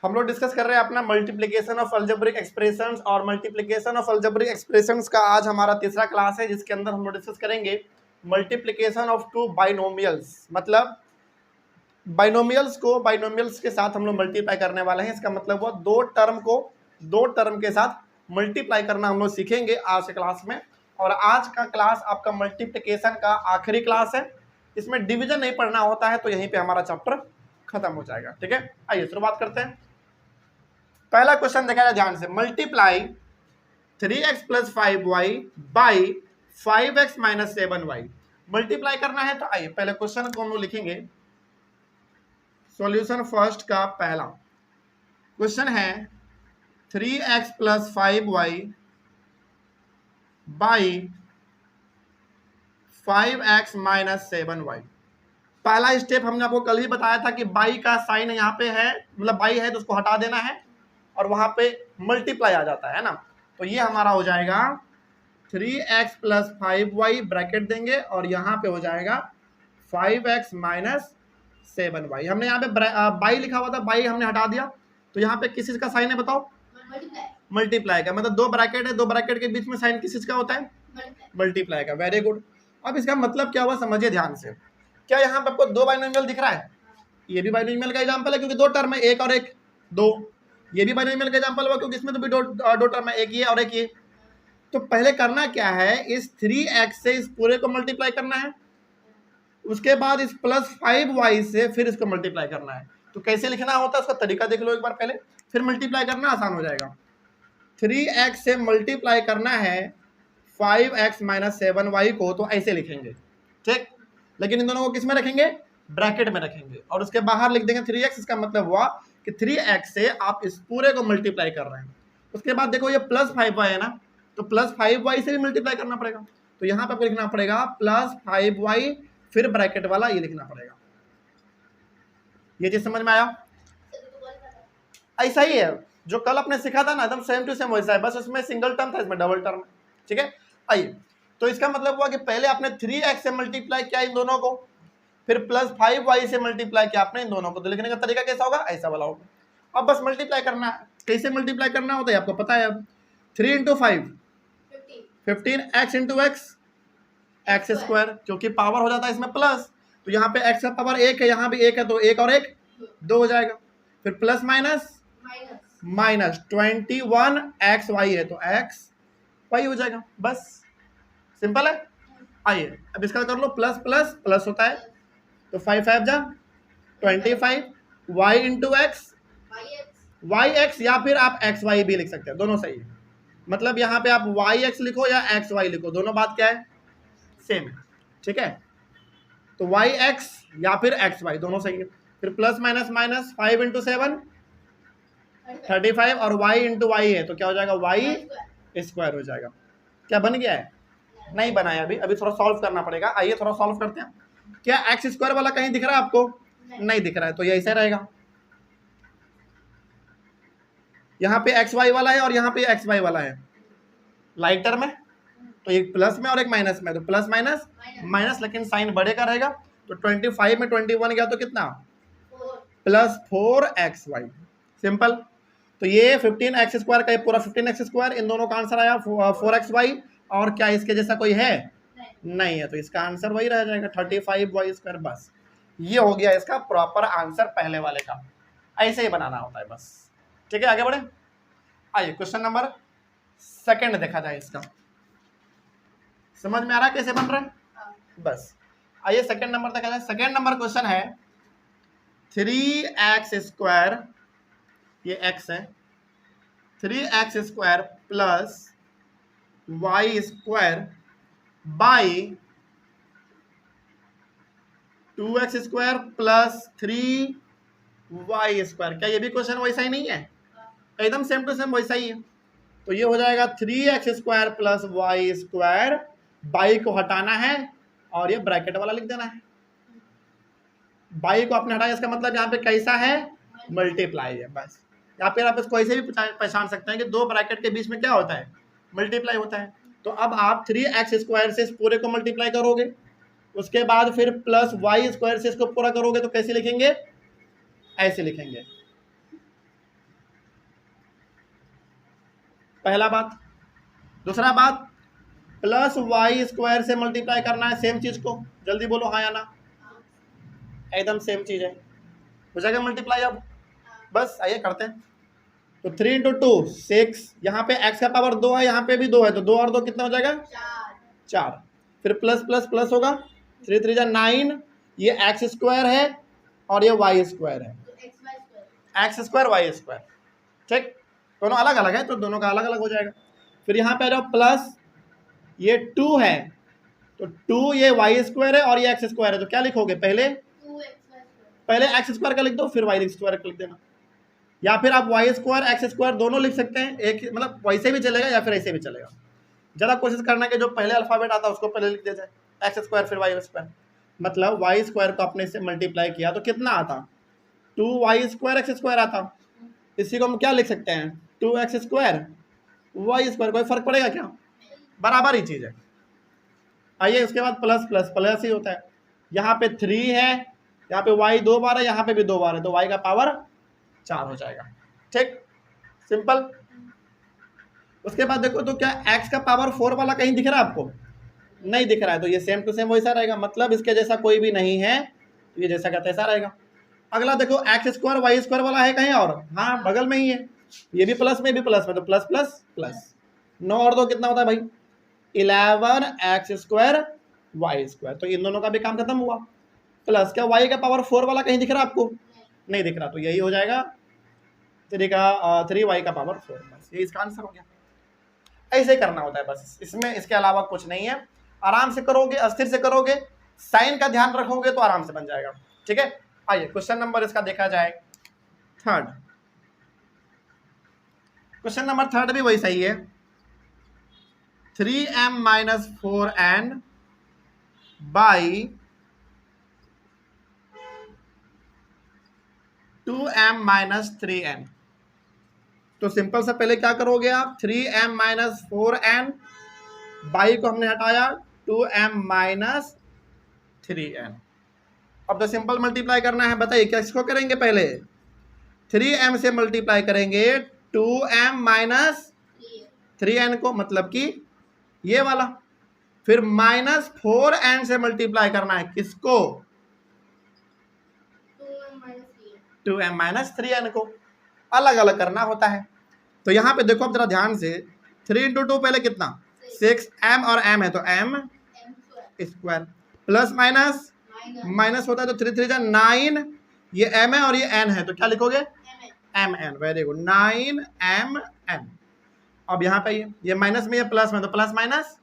हम लोग डिस्कस कर रहे हैं अपना मल्टीप्लिकेशन ऑफ अलजेब्रिक एक्सप्रेशंस, और मल्टीप्लिकेशन ऑफ अलजेब्रिक एक्सप्रेशंस का आज हमारा तीसरा क्लास है, जिसके अंदर हम लोग डिस्कस करेंगे मल्टीप्लिकेशन ऑफ टू बाइनोमियल्स। मतलब बाइनोमियल्स के साथ हम लोग मल्टीप्लाई करने वाले हैं। इसका मतलब वो दो टर्म के साथ मल्टीप्लाई करना हम लोग सीखेंगे आज के क्लास में। और आज का क्लास आपका मल्टीप्लिकेशन का आखिरी क्लास है। इसमें डिवीजन नहीं पढ़ना होता है, तो यहीं पे हमारा चैप्टर खत्म हो जाएगा। ठीक है, आइए शुरुआत करते हैं। पहला क्वेश्चन देखा जाए ध्यान से। Multiply 3x + 5y by 5x - 7y। Multiply करना है, तो आइए पहले क्वेश्चन को हम लोग लिखेंगे। सॉल्यूशन फर्स्ट का पहला क्वेश्चन है 3x + 5y by 5x - 7y। पहला स्टेप हमने आपको कल ही बताया था कि बाई का साइन यहाँ पे है, मतलब बाई है तो उसको हटा देना है और वहां पे मल्टीप्लाई आ जाता है ना। तो ये हमारा हो जाएगा 3x + 5y ब्रैकेट देंगे और यहाँ पे हो जाएगा 5x - 7y। हमने यहाँ पे बाई लिखा हुआ था, बाई हमने हटा दिया, तो यहाँ पे किस चीज का साइन है बताओ? मल्टीप्लाई का। मतलब दो ब्रैकेट है, दो ब्रैकेट के बीच में साइन किस चीज का होता है? मल्टीप्लाई का। Very good. अब इसका मतलब क्या हुआ समझिए ध्यान से। क्या यहाँ पे आपको दो बाइनोमियल दिख रहा है? ये भी बाइनोमियल का एग्जांपल है क्योंकि दो टर्म है, एक और एक दो। ये भी बाइनोमियल का एग्जांपल हुआ क्योंकि इसमें तो भी दो टर्म है, एक ये और एक ये। तो पहले करना क्या है, इस 3x से इस पूरे को मल्टीप्लाई करना है, उसके बाद इस +5y से फिर इसको मल्टीप्लाई करना है। तो कैसे लिखना होता है उसका तरीका देख लो एक बार पहले, फिर मल्टीप्लाई करना आसान हो जाएगा। 3x से मल्टीप्लाई करना है 5x - 7y को, तो ऐसे लिखेंगे, ठीक। लेकिन इन दोनों को किस में रखेंगे? ब्रैकेट में रखेंगे और उसके बाहर लिख देंगे 3x। इसका मतलब हुआ कि 3x से आप इस पूरे को मल्टीप्लाई कर रहे हैं। उसके बाद देखो ये +5y है ना, तो +5y से भी मल्टीप्लाई करना पड़ेगा। तो यहाँ पे आपको लिखना पड़ेगा +5y फिर ब्रैकेट वाला ये लिखना पड़ेगा। ये चीज समझ में आया? ऐसा ही है जो कल आपने सीखा था ना, एकदम सेम टू सेम वैसा है, बस उसमें सिंगल टर्म था, इसमें डबल टर्म। ठीक है, आइए। तो इसका मतलब हुआ कि पहले आपने 3x से मल्टीप्लाई किया इन दोनों को, फिर +5y से मल्टीप्लाई किया आपने इन दोनों को। तो लिखने का तरीका कैसा होगा? ऐसा वाला होगा। अब बस मल्टीप्लाई करना है। कैसे मल्टीप्लाई करना होता है आपको पता है। अब 3 × 5 15x × x x², क्योंकि पावर हो जाता है इसमें प्लस, तो यहाँ पे x का पावर 1 है, यहाँ भी 1 है, तो 1 और 1 2 हो जाएगा। फिर प्लस माइनस 21xy है, तो xy हो जाएगा। बस सिंपल है। आइए अब इसका कर लो, प्लस प्लस प्लस होता है, तो 5 5 जा 25 y × x yx, या फिर आप xy भी लिख सकते हैं, दोनों सही है। मतलब यहाँ पे आप yx लिखो या xy लिखो, दोनों बात क्या है? सेम है। ठीक है, तो yx या फिर xy दोनों सही है। फिर प्लस माइनस माइनस 5 × 7 35 और y × y है, तो क्या हो जाएगा? y² हो जाएगा। क्या बन गया है? नहीं बनाया अभी थोड़ा सॉल्व करना पड़ेगा। आइए थोड़ा सॉल्व करते हैं। क्या x² वाला कहीं दिख रहा है आपको? नहीं दिख रहा है, तो ये ऐसे रहेगा। यहाँ पे xy वाला है और यहाँ पे xy वाला है लाइटर में, तो एक प्लस में और एक माइनस में, तो प्लस माइनस माइनस, लेकिन साइन बड़े का रहेगा। तो 25 में 21 गया तो कितना? +4xy। सिंपल। तो ये 15x² का पूरा 15x², इन दोनों का आंसर आया 4xy। और क्या इसके जैसा कोई है? नहीं है, तो इसका आंसर वही रह जाएगा 35y²। बस ये हो गया इसका प्रॉपर आंसर पहले वाले का। ऐसे ही बनाना होता है बस। ठीक है, आगे बढ़े। आइए क्वेश्चन नंबर सेकंड देखा जाए। इसका समझ में आ रहा है कैसे बन रहा है? बस आइए सेकंड नंबर देखा जाए। सेकंड नंबर क्वेश्चन है 3x², ये x है, 3x² + y² by 2x² + 3y²। क्या ये भी क्वेश्चन वैसा ही नहीं है? एकदम सेम टू सेम वैसा ही है। तो ये हो जाएगा 3x² + y², बाई को हटाना है और ये ब्रैकेट वाला लिख देना है। बाई को आपने हटाया, इसका मतलब यहाँ पे कैसा है? मल्टीप्लाई है। बस या फिर आप इसको ऐसे भी पहचान सकते हैं कि दो ब्रैकेट के बीच में क्या होता है? मल्टीप्लाई होता है। तो अब आप 3x² से इस पूरे को मल्टीप्लाई करोगे, उसके बाद फिर +y² से इसको पूरा करोगे, तो कैसे लिखेंगे? ऐसे लिखेंगे। पहला बात। दूसरा बात, प्लस वाई स्क्वायर से मल्टीप्लाई करना है सेम चीज को, जल्दी बोलो हाँ या ना। एकदम सेम चीज है, हो जाएगा मल्टीप्लाई अब। बस आइए करते हैं। तो 3 इंटू 2 6, यहाँ पे x का पावर 2 है, यहाँ पे भी 2 है, तो 2 और 2 कितना हो जाएगा 4। फिर प्लस प्लस प्लस होगा, 3 3 जा 9, ये एक्स स्क्वायर है और ये वाई स्क्वायर है, एक्स स्क्वायर वाई स्क्वायर, ठीक। दोनों अलग अलग है तो दोनों का अलग अलग हो जाएगा। फिर यहाँ पे आ जाओ प्लस, ये 2 है तो 2 ये वाई स्क्वायर है और ये एक्स स्क्वायर है, तो क्या लिखोगे पहले एक्स स्क्वायर का लिख दो, फिर वाई स्क्वायर का लिख देना, या फिर आप वाई स्क्वायर एक्स स्क्वायर दोनों लिख सकते हैं, एक मतलब वैसे भी चलेगा या फिर ऐसे भी चलेगा। ज़्यादा कोशिश करना कि जो पहले अल्फ़ाबेट आता है उसको पहले लिख देते हैं, एक्स स्क्वायर फिर वाई स्क्वायर। मतलब वाई स्क्वायर को अपने से मल्टीप्लाई किया तो कितना आता, 2 वाई स्क्वायर एक्स स्क्वायर आता। इसी को हम क्या लिख सकते हैं, 2 एक्स स्क्वायर वाई स्क्वायर, कोई फर्क पड़ेगा क्या, बराबर ही चीज़ है। आइए उसके बाद प्लस प्लस प्लस ही होता है, यहाँ पे 3 है, यहाँ पे वाई 2 बार है, यहाँ पे भी 2 बार है, तो वाई का पावर 4 हो जाएगा, ठीक, सिंपल। उसके बाद देखो तो क्या x का पावर 4 वाला कहीं दिख रहा है आपको, नहीं दिख रहा है, तो ये सेम टू सेम वैसा रहेगा, मतलब इसके जैसा कोई भी नहीं है, तो ये जैसा का तैसा रहेगा। अगला देखो एक्स स्क्वायर वाई स्क्वायर वाला है कहीं और, हाँ बगल में ही है, ये भी प्लस में भी प्लस में, तो प्लस प्लस प्लस, 9 और 2 कितना होता है भाई 11 एक्स स्क्वायर वाई स्क्वायर, तो इन दोनों का भी काम खत्म हुआ। प्लस क्या वाई का पावर 4 वाला कहीं दिख रहा है आपको, नहीं दिख रहा, तो यही हो जाएगा 3 वाई का पावर 4, बस ये इसका आंसर हो गया। ऐसे करना होता है बस, इसमें इसके अलावा कुछ नहीं है। आराम से करोगे, अस्थिर से करोगे, साइन का ध्यान रखोगे तो आराम से बन जाएगा, ठीक है। आइए क्वेश्चन नंबर इसका देखा जाए थर्ड। क्वेश्चन नंबर थर्ड भी वही सही है, 3m minus 4n by 2m minus 3n। तो सिंपल सा पहले क्या करोगे आप, 3m माइनस 4n, बाई को हमने हटाया 2m माइनस 3n। अब तो सिंपल मल्टीप्लाई करना है, बताइए क्या इसको करेंगे, पहले 3m से मल्टीप्लाई करेंगे 2m माइनस 3n को, मतलब कि ये वाला, फिर माइनस 4n से मल्टीप्लाई करना है किसको, 2m माइनस 3n को, अलग अलग करना होता है। तो यहाँ पे देखो अब जरा ध्यान से, 3 इंटू 2 पहले कितना 6m और m है तो m square, plus minus minus होता है तो 3 3 जा 9, ये m है और ये n है, तो क्या लिखोगे mn, वेरी गुड, 9mn। अब यहाँ पे ये माइनस में ये प्लस में, तो प्लस माइनस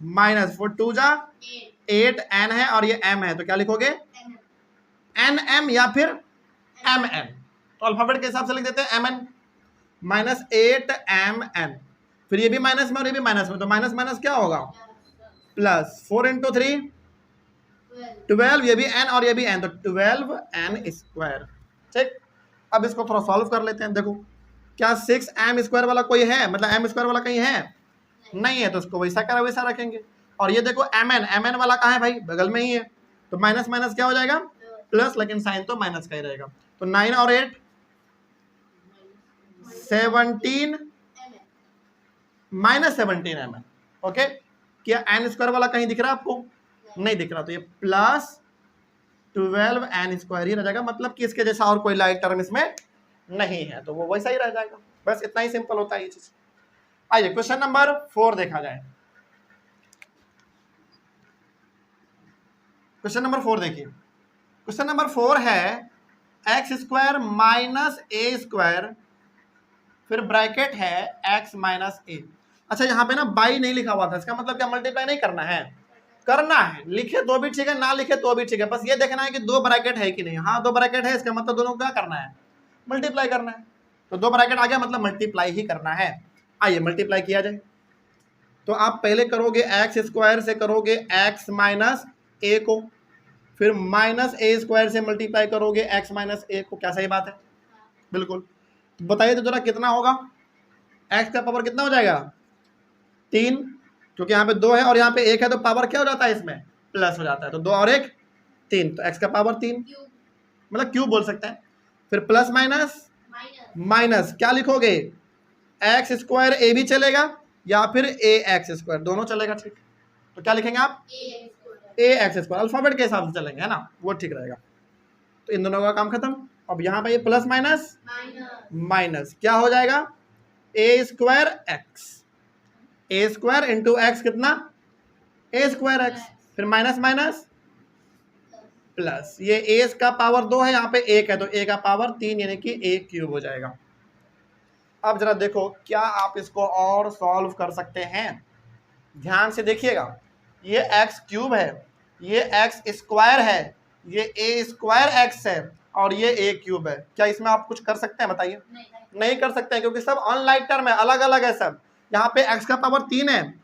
माइनस, 4 2 जा 8n है और ये m है, तो क्या लिखोगे nm या फिर mn, तो अल्फाबेट के हिसाब से लिख देते हैं mn, माइनस 8mn। फिर ये भी माइनस में और ये भी माइनस में, तो माइनस माइनस क्या होगा प्लस, 4 इंटू 3 12, ये भी n और ये भी n, तो 12n स्क्वायर, ठीक। अब इसको थोड़ा सॉल्व कर लेते हैं। देखो क्या 6m स्क्वायर वाला कोई है, मतलब m स्क्वायर वाला कहीं है, नहीं है, तो उसको वैसा करा वैसा रखेंगे। और ये देखो mn वाला कहाँ है भाई, बगल में ही है, तो माइनस माइनस क्या हो जाएगा प्लस, लेकिन साइन तो माइनस का ही रहेगा, तो 9 और 8 17 माइनस 17 mm, ओके। क्या n स्क्वायर वाला कहीं दिख रहा है आपको, नहीं दिख रहा, तो ये प्लस 12n स्क्वायर ही रह जाएगा, मतलब कि इसके जैसा और कोई लाइक टर्म इसमें नहीं है, तो वो वैसा ही रह जाएगा, बस इतना ही सिंपल होता है ये चीज। आइए क्वेश्चन नंबर 4 देखा जाए। क्वेश्चन नंबर 4 देखिए, क्वेश्चन नंबर 4 है एक्स स्क्वायर माइनस ए स्क्वायर, फिर ब्रैकेट है x माइनस ए। अच्छा यहाँ पे ना बाई नहीं लिखा हुआ था, इसका मतलब क्या मल्टीप्लाई नहीं करना है, करना है, लिखे तो भी ठीक है, ना लिखे तो भी ठीक है, बस ये देखना है कि 2 ब्रैकेट है कि नहीं। हाँ 2 ब्रैकेट है, इसका मतलब दोनों को क्या करना है मल्टीप्लाई करना है, तो 2 ब्रैकेट आ गया मतलब मल्टीप्लाई ही करना है। आइए मल्टीप्लाई किया जाए, तो आप पहले करोगे एक्स स्क्वायर से करोगे x माइनस ए को, फिर माइनस ए स्क्वायर से मल्टीप्लाई करोगे x माइनस ए को, क्या सही बात है, बिल्कुल। तो बताइए तो जरा कितना होगा, x का पावर कितना हो जाएगा 3, क्योंकि यहाँ पे 2 है और यहाँ पे 1 है, तो पावर क्या हो जाता है इसमें प्लस हो जाता है, तो 2 और 1 3, तो x का पावर 3, मतलब क्यूब बोल सकते हैं। फिर प्लस माइनस माइनस क्या लिखोगे एक्स स्क्वायर ए भी चलेगा या फिर ए एक्स स्क्वायर, दोनों चलेगा। ठीक, तो क्या लिखेंगे आप, ए एक्स स्क्वायर, अल्फाबेट के हिसाब से चलेंगे, है ना, वो ठीक रहेगा। तो इन दोनों का काम खत्म। अब यहाँ पे ये प्लस माइनस माइनस क्या हो जाएगा, ए स्क्वायर एक्स, ए स्क्वायर इंटू एक्स कितना, ए स्क्वायर एक्स, फिर माइनस माइनस प्लस, ये ए का पावर 2 है, यहाँ पे 1 है तो ए का पावर 3 यानी कि ए क्यूब हो जाएगा। अब जरा देखो क्या आप इसको और सॉल्व कर सकते हैं, ध्यान से देखिएगा। ये एक्स क्यूब है, ये एक्स स्क्वायर है, ये ए स्क्वायर एक्स है और ये ए क्यूब है। क्या इसमें आप कुछ कर सकते हैं, बताइए? नहीं कर सकते हैं, क्योंकि सब अनलाइक टर्म है, अलग अलग है सब। यहाँ पे एक्स का पावर 3 है,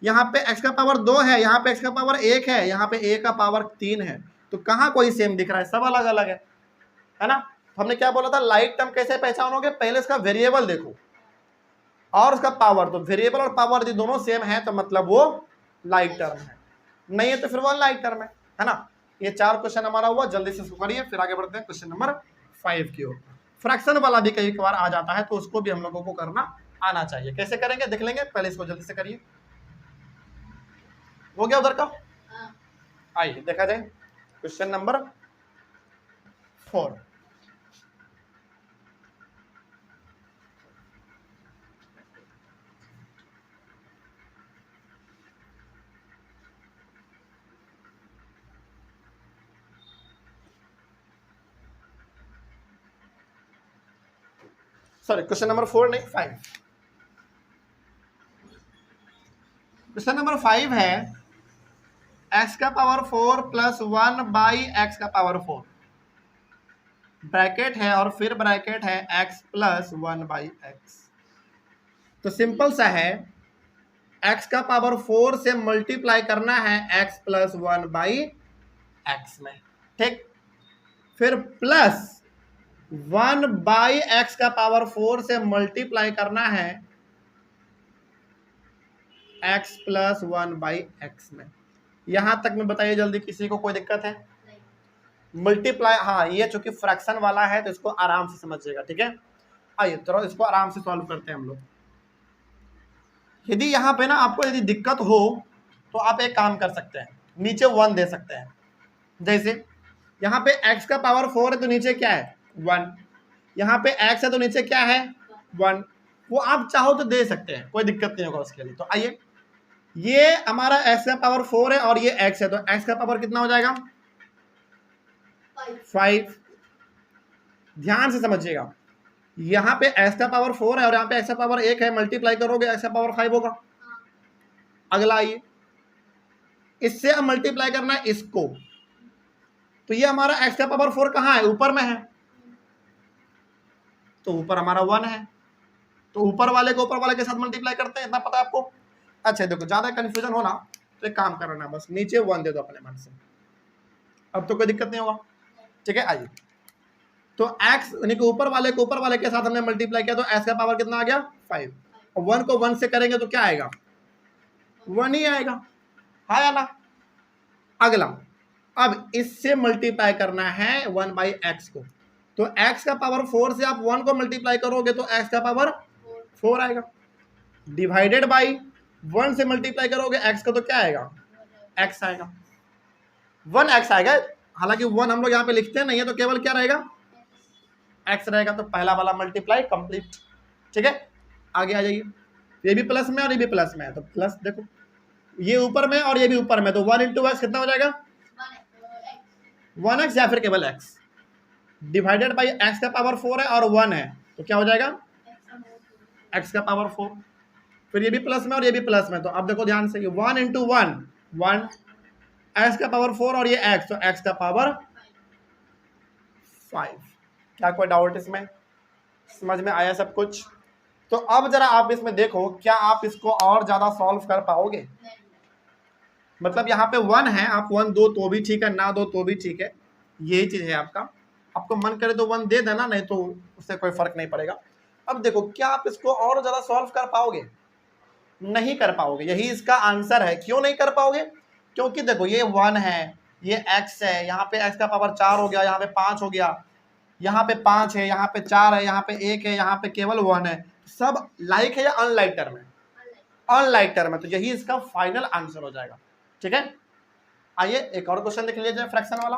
यहाँ पे एक्स का पावर 2 है, यहाँ पे एक्स का पावर 1 है, यहाँ पे ए का पावर 3 है। तो कहाँ कोई सेम दिख रहा है, सब अलग अलग है ना। तो हमने क्या बोला था, लाइक टर्म कैसे पहचानोगे, पहले इसका वेरिएबल देखो और उसका पावर। तो वेरिएबल और पावर यदि दोनों सेम है तो मतलब वो लाइक टर्म है, नहीं है तो फिर वो लाइक टर्म है ना। ये 4 क्वेश्चन हमारा हुआ, जल्दी से इसको करिए, फिर आगे बढ़ते हैं क्वेश्चन नंबर 5 की ओर। फ्रैक्शन वाला भी कई बार आ जाता है तो उसको भी हम लोगों को करना आना चाहिए। कैसे करेंगे देख लेंगे, पहले इसको जल्दी से करिए। हो गया उधर का, आइए देखा जाए question number 4। Sorry, question number 4 नहीं 5। क्वेश्चन नंबर 5 है x का पावर 4 प्लस 1 बाई एक्स का पावर 4, ब्रैकेट है और फिर ब्रैकेट है x प्लस 1 बाई एक्स। तो सिंपल सा है, x का पावर 4 से मल्टीप्लाई करना है x प्लस 1 बाई एक्स में, ठीक। फिर प्लस 1 बाई एक्स का पावर 4 से मल्टीप्लाई करना है x प्लस 1 बाई एक्स में। यहां तक में बताइए जल्दी, किसी को कोई दिक्कत है? मल्टीप्लाई, हाँ, ये चूंकि फ्रैक्शन वाला है तो इसको आराम से समझिएगा, ठीक है। आइए चलो इसको आराम से सॉल्व करते हैं हम लोग। यदि यहाँ पे ना आपको यदि दिक्कत हो तो आप एक काम कर सकते हैं, नीचे 1 दे सकते हैं। जैसे यहाँ पे x का पावर 4 है तो नीचे क्या है 1, यहाँ पे x है तो नीचे क्या है 1, वो आप चाहो तो दे सकते हैं, कोई दिक्कत नहीं होगा उसके लिए। तो आइए, ये हमारा x का पावर 4 है और ये x है, तो x का पावर कितना हो जाएगा 5। ध्यान से समझिएगा, यहाँ पे x का पावर 4 है और यहाँ पे x का पावर 1 है, मल्टीप्लाई करोगे x का पावर 5 होगा। अगला आइए, इससे अब मल्टीप्लाई करना है इसको, तो ये हमारा x का पावर 4 कहाँ है, ऊपर में है, तो ऊपर हमारा 1 है, तो ऊपर वाले को ऊपर वाले के साथ मल्टीप्लाई करते हैं, इतना पता है आपको। अच्छा देखो, ज्यादा कंफ्यूजन होना तो एक काम करना, बस नीचे 1 दे दो अपने मन से, अब तो कोई दिक्कत नहीं होगा, ठीक है। आइए, तो x यानी कि ऊपर वाले को ऊपर वाले के साथ हमने मल्टीप्लाई किया तो x का पावर कितना आ गया 5, और 1 को 1 से करेंगे तो क्या आएगा 1 ही आएगा, हाँ या ना। अगला, अब इससे मल्टीप्लाई करना है 1 बाई एक्स को, तो x का पावर 4 से आप 1 को मल्टीप्लाई करोगे तो x का पावर 4 आएगा, डिवाइडेड बाई 1 से मल्टीप्लाई करोगे x का तो क्या आएगा x आएगा, 1x आएगा। हालांकि 1 हम लोग यहाँ पे लिखते नहीं है तो केवल क्या रहेगा x रहेगा। तो पहला वाला मल्टीप्लाई कंप्लीट, ठीक है। आगे आ जाइए, ये भी प्लस में और ये भी प्लस में है, तो प्लस देखो ये ऊपर में और ये भी ऊपर में, तो 1 इंटू एक्स कितना हो जाएगा 1x या फिर केवल x, डिवाइडेड बाई x का पावर 4 है और 1 है तो क्या हो जाएगा x का पावर 4। फिर ये भी प्लस में और ये भी प्लस में, तो अब देखो ध्यान से, 1 इंटू 1 1, x का पावर 4 और ये x, तो x का पावर 5। क्या कोई डाउट इसमें, समझ में आया सब कुछ? तो अब जरा आप इसमें देखो, क्या आप इसको और ज्यादा सॉल्व कर पाओगे? मतलब यहाँ पे 1 है, आप 1 दो तो भी ठीक है, ना दो तो भी ठीक है, यही चीज है आपका। आपको मन करे तो 1 दे देना, नहीं तो उससे कोई फर्क नहीं पड़ेगा। अब देखो, क्या आप इसको और ज्यादा सॉल्व कर पाओगे? नहीं कर पाओगे, यही इसका आंसर है। क्यों नहीं कर पाओगे? क्योंकि देखो ये 1 है, ये x है, यहाँ पे x का पावर 4 हो गया, यहाँ पे 5 हो गया, यहाँ पे 5 है, यहाँ पे 4 है, यहाँ पे 1 है, यहाँ पे केवल 1 है, सब लाइक है या अनलाइक टर्म है? अनलाइक टर्म है, तो यही इसका फाइनल आंसर हो जाएगा। ठीक है, आइए एक और क्वेश्चन देख लीजिए, फ्रैक्शन वाला।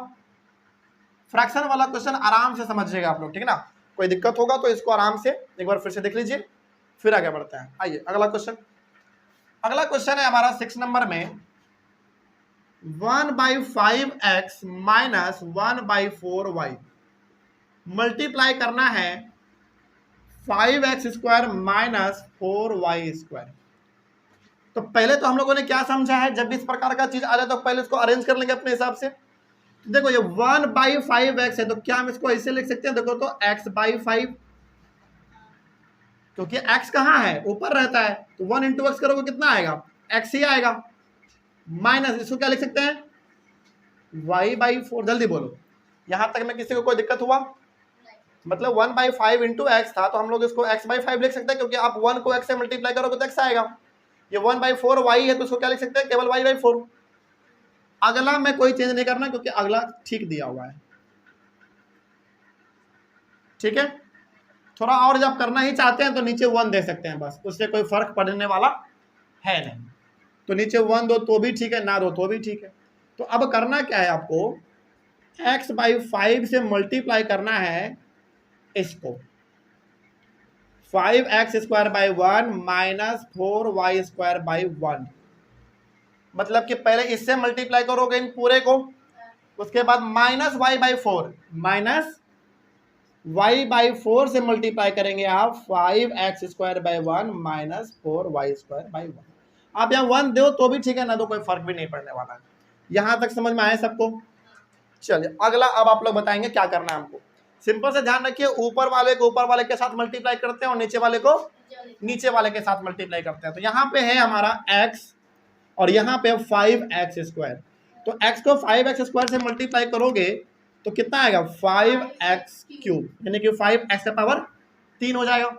फ्रैक्शन वाला क्वेश्चन आराम से समझिएगा आप लोग, ठीक है ना, कोई दिक्कत होगा तो इसको आराम से एक बार फिर से देख लीजिए, फिर आगे बढ़ते हैं। आइए अगला क्वेश्चन। अगला क्वेश्चन है हमारा 6 नंबर में 1/5x माइनस 1/4y मल्टीप्लाई करना है 5x square minus 4y square. तो पहले तो हम लोगों ने क्या समझा है, जब भी इस प्रकार का चीज आ जाए तो पहले इसको अरेंज कर लेंगे अपने हिसाब से। तो देखो ये 1/5x है, तो क्या हम इसको ऐसे लिख सकते हैं, देखो तो x/5, क्योंकि x कहाँ है, ऊपर रहता है, तो 1 इंटू एक्स करोगे कितना आएगा, x ही आएगा, माइनस इसको क्या लिख सकते हैं, y/4। जल्दी बोलो, यहां तक में किसी को कोई दिक्कत हुआ? मतलब 1/5 इंटू एक्स था, तो हम लोग इसको x/5 लिख सकते हैं, क्योंकि आप 1 को x से मल्टीप्लाई करोगे तो x आएगा। ये 1/4y है, तो इसको क्या लिख सकते हैं, केवल y/4। अगला में कोई चेंज नहीं करना, क्योंकि अगला ठीक दिया हुआ है। ठीक है, थोड़ा और जब करना ही चाहते हैं तो नीचे 1 दे सकते हैं, बस उससे कोई फर्क पड़ने वाला है नहीं। तो नीचे 1 दो तो भी ठीक है, ना दो तो भी ठीक है। तो अब करना क्या है, आपको x/5 से मल्टीप्लाई करना है इसको, 5x² 1 माइनस 4y² 1। मतलब कि पहले इससे मल्टीप्लाई करोगे इन पूरे को, उसके बाद माइनस y/4, माइनस y/4 से मल्टीप्लाई करेंगे आप 5x² 1 माइनस 4y² 1। आप यहाँ 1 दो तो भी ठीक है, ना दो कोई फर्क भी नहीं पड़ने वाला है। यहां तक समझ में आया सबको? चलिए अगला अब आप लोग बताएंगे क्या करना है हमको। सिंपल से ध्यान रखिए, ऊपर वाले को ऊपर वाले के साथ मल्टीप्लाई करते हैं और नीचे वाले को नीचे वाले के साथ मल्टीप्लाई करते हैं। तो यहाँ पे है हमारा x और यहाँ पे 5x²। तो x को 5x² से मल्टीप्लाई करोगे तो कितना आएगा, 5x³ यानी कि 5x का पावर 3 हो जाएगा।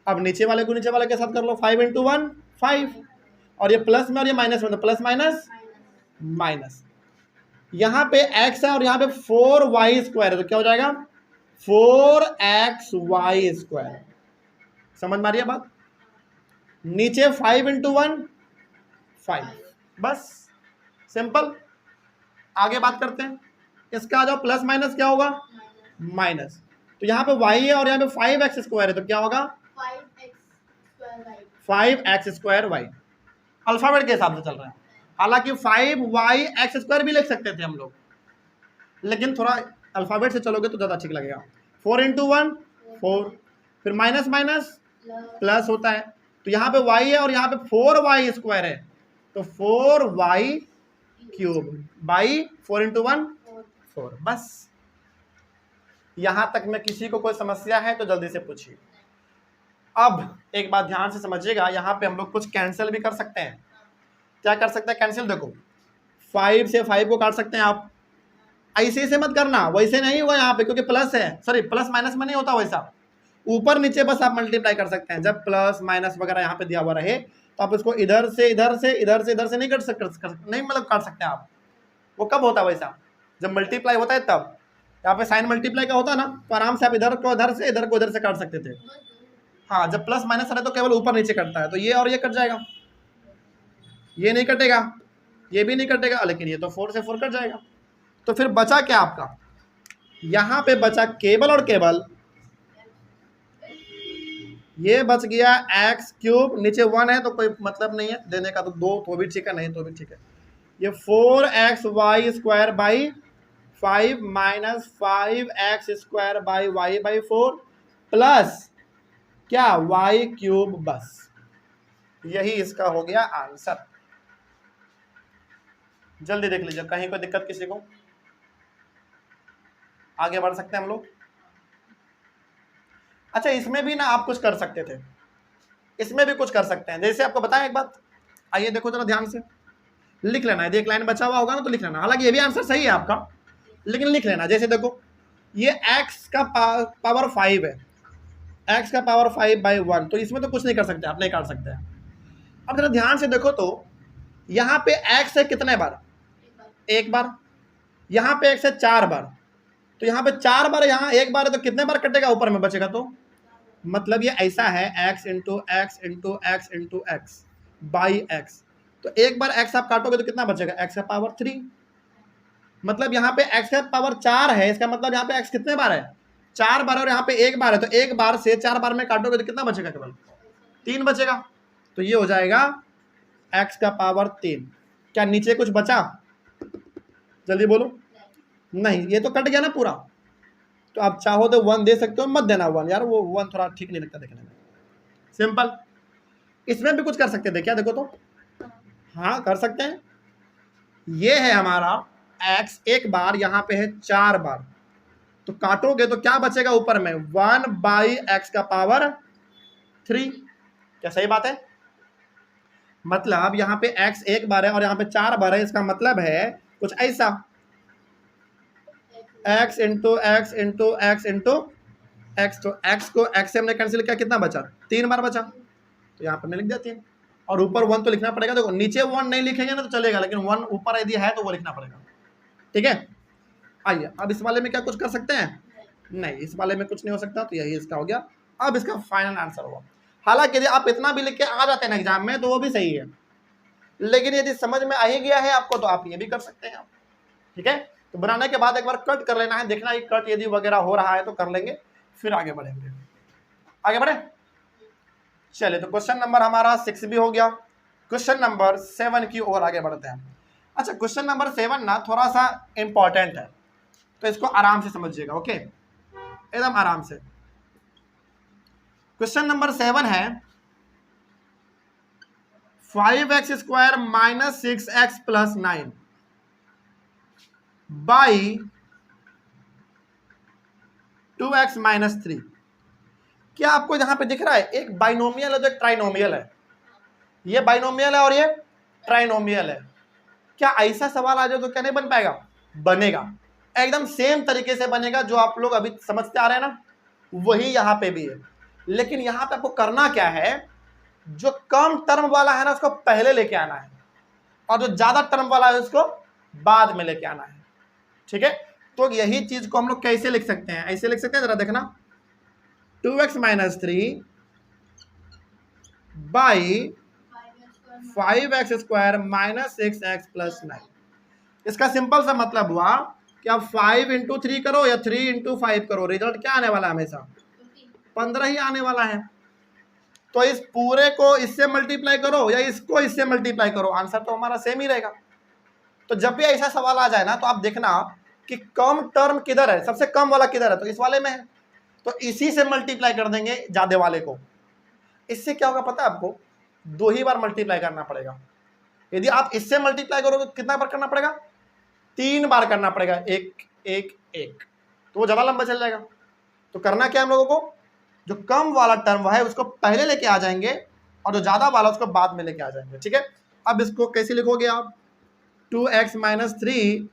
अब नीचे वाले को नीचे वाले के साथ कर लो, 5 इंटू 1 5, और ये प्लस में और ये माइनस में, तो प्लस माइनस माइनस। यहाँ पे x है और यहाँ पे 4y² है, तो क्या हो जाएगा 4xy²। समझ में आ रही है बात? नीचे 5 इंटू 1 5, बस सिंपल। आगे बात करते हैं, इसका जो प्लस माइनस क्या होगा, माइनस। तो यहाँ पे y है और यहाँ पे 5x² है, तो क्या होगा 5x² y। अल्फाबेट के हिसाब से चल रहा है, हालांकि 5y(x²) भी लिख सकते थे हम लोग, लेकिन थोड़ा अल्फाबेट से चलोगे तो ज़्यादा ठीक लगेगा। 4 इंटू 1 4, फिर माइनस माइनस प्लस होता है, तो यहाँ पे y है और यहाँ पे 4y² है, तो 4y³ बाई 4 इंटू 1 4। बस यहाँ तक में किसी को कोई समस्या है तो जल्दी से पूछिए। अब एक बात ध्यान से समझिएगा, यहाँ पे हम लोग कुछ कैंसिल भी कर सकते हैं। क्या कर सकते हैं कैंसिल, देखो 5 से 5 को काट सकते हैं आप, ऐसे से मत करना, वैसे नहीं हुआ यहाँ पे, क्योंकि प्लस है, सॉरी प्लस माइनस में नहीं होता वैसा, ऊपर नीचे बस आप मल्टीप्लाई कर सकते हैं। जब प्लस माइनस वगैरह यहाँ पे दिया हुआ रहे तो आप इसको इधर से इधर से इधर से इधर से नहीं नहीं मतलब काट सकते हैं आप। वो कब होता है वैसा, जब मल्टीप्लाई होता है तब। यहाँ पे साइन मल्टीप्लाई का होता है ना, तो आराम से आप इधर को इधर से इधर को इधर से काट सकते थे। हाँ, जब प्लस माइनस आ रहा है तो केवल ऊपर नीचे कटता है, तो ये और ये कट जाएगा, ये नहीं कटेगा, ये भी नहीं कटेगा, लेकिन ये तो 4 से 4 कट जाएगा। तो फिर बचा क्या आपका, यहाँ पे बचा केवल और केवल ये बच गया x³, नीचे 1 है तो कोई मतलब नहीं है देने का, तो 2 तो भी ठीक है, नहीं तो भी ठीक है। ये 4xy² by 5 minus 5x² by y/4 plus क्या y³, बस यही इसका हो गया आंसर। जल्दी देख लीजिए, कहीं कोई दिक्कत किसी को? आगे बढ़ सकते हैं हम लोग। अच्छा, इसमें भी ना आप कुछ कर सकते थे, इसमें भी कुछ कर सकते हैं। जैसे आपको बताएं एक बात, आइए देखो जरा ध्यान से, लिख लेना है, एक लाइन बचा हुआ होगा ना तो लिख लेना। हालांकि ये भी आंसर सही है आपका, लेकिन लिख लेना। जैसे देखो ये x का पावर 5 है, x का पावर 5/1, तो इसमें तो कुछ नहीं कर सकते आप, नहीं काट सकते हैं। अब जरा ध्यान से देखो तो यहाँ पे x है कितने बार, एक बार, यहाँ पे x है 4 बार, तो यहाँ पे 4 बार, यहाँ 1 बार है, तो कितने बार कटेगा ऊपर में बचेगा? तो मतलब ये ऐसा है x into x into x into x by x. तो एक बार x आप काटोगे तो कितना बचेगा? x का पावर 3। मतलब यहाँ पे x का पावर 4 है, इसका मतलब यहाँ पे x कितने बार है? 4 बार, और यहाँ पे 1 बार है, तो 1 बार से 4 बार में काटोगे तो कितना बचेगा? केवल 3 बचेगा। तो ये हो जाएगा x का पावर 3। क्या नीचे कुछ बचा? जल्दी बोलो। नहीं, ये तो कट गया ना पूरा। तो आप चाहो तो 1 दे सकते हो, मत देना 1 यार, वो 1 थोड़ा ठीक नहीं लगता देखने में। सिंपल। इसमें भी कुछ कर सकते थे क्या? देखो तो, हाँ कर सकते हैं। ये है हमारा x, 1 बार, यहाँ पे है 4 बार, तो काटोगे तो क्या बचेगा ऊपर में? 1 बाई एक्स का पावर 3। क्या सही बात है? मतलब यहाँ पे x 1 बार है और यहाँ पे 4 बार है, इसका मतलब है कुछ ऐसा, x into x into x into x. तो x को x से हमने कैंसिल किया, कितना बचा? 3 बार बचा, तो यहाँ पर मैं लिख देती है। और ऊपर 1 तो लिखना पड़ेगा। देखो नीचे 1 नहीं लिखेंगे ना तो चलेगा, लेकिन 1 ऊपर यदि है तो वो लिखना पड़ेगा। ठीक है, आइए अब इस वाले में क्या कुछ कर सकते हैं? नहीं, इस वाले में कुछ नहीं हो सकता, तो यही इसका हो गया। अब इसका फाइनल आंसर होगा। हालांकि यदि आप इतना भी लिख के आ जाते हैं ना एग्जाम में तो वो भी सही है, लेकिन यदि समझ में आ ही गया है आपको तो आप ये भी कर सकते हैं। ठीक है, तो बनाने के बाद एक बार कट कर लेना है, देखना है कट यदि वगैरह हो रहा है तो कर लेंगे, फिर आगे बढ़ेंगे। आगे बढ़े, चलिए। तो क्वेश्चन नंबर हमारा 6 भी हो गया। क्वेश्चन नंबर 7 की ओर आगे बढ़ते हैं। अच्छा, क्वेश्चन नंबर 7 ना थोड़ा सा इंपॉर्टेंट है, तो इसको आराम से समझिएगा। ओके, एकदम आराम से। क्वेश्चन नंबर 7 है 5x square minus 6x plus 9 by 2x minus 3। क्या आपको यहां पे दिख रहा है? एक बाइनोमियल है, जो ट्राइनोमियल है। ये बाइनोमियल है और ये ट्राइनोमियल है। क्या ऐसा सवाल आ जाए तो क्या नहीं बन पाएगा? बनेगा, एकदम सेम तरीके से बनेगा। जो आप लोग अभी समझते आ रहे हैं ना, वही यहाँ पे भी है। लेकिन यहाँ पे आपको करना क्या है? जो कम टर्म वाला है ना उसको पहले लेके आना है, और जो ज्यादा टर्म वाला है उसको बाद में लेके आना है। ठीक है, तो यही चीज को हम लोग कैसे लिख सकते हैं? ऐसे लिख सकते हैं, जरा देखना। 2x minus 3 by 5x square minus 6x plus 9। इसका सिंपल सा मतलब हुआ कि आप 5 इंटू 3 करो या 3 इंटू 5 करो, रिजल्ट क्या आने वाला है? हमेशा 15 ही आने वाला है। तो इस पूरे को इससे मल्टीप्लाई करो या इसको इससे मल्टीप्लाई करो, आंसर तो हमारा सेम ही रहेगा। तो जब भी ऐसा सवाल आ जाए ना तो आप देखना कि कम टर्म किधर है, सबसे कम वाला किधर है, तो इस वाले में है, तो इसी से मल्टीप्लाई कर देंगे ज्यादा वाले को। इससे क्या होगा पता है आपको? 2 ही बार मल्टीप्लाई करना पड़ेगा। यदि आप इससे मल्टीप्लाई करोगे तो कितना बार करना पड़ेगा? 3 बार करना पड़ेगा, 1 1 1, तो वो ज्यादा लंबा चल जाएगा। तो करना क्या हम लोगों को? जो कम वाला टर्म है उसको पहले लेके आ जाएंगे और जो ज्यादा वाला उसको बाद में लेके आ जाएंगे। ठीक है, अब इसको कैसे लिखोगे आप? 2x minus 3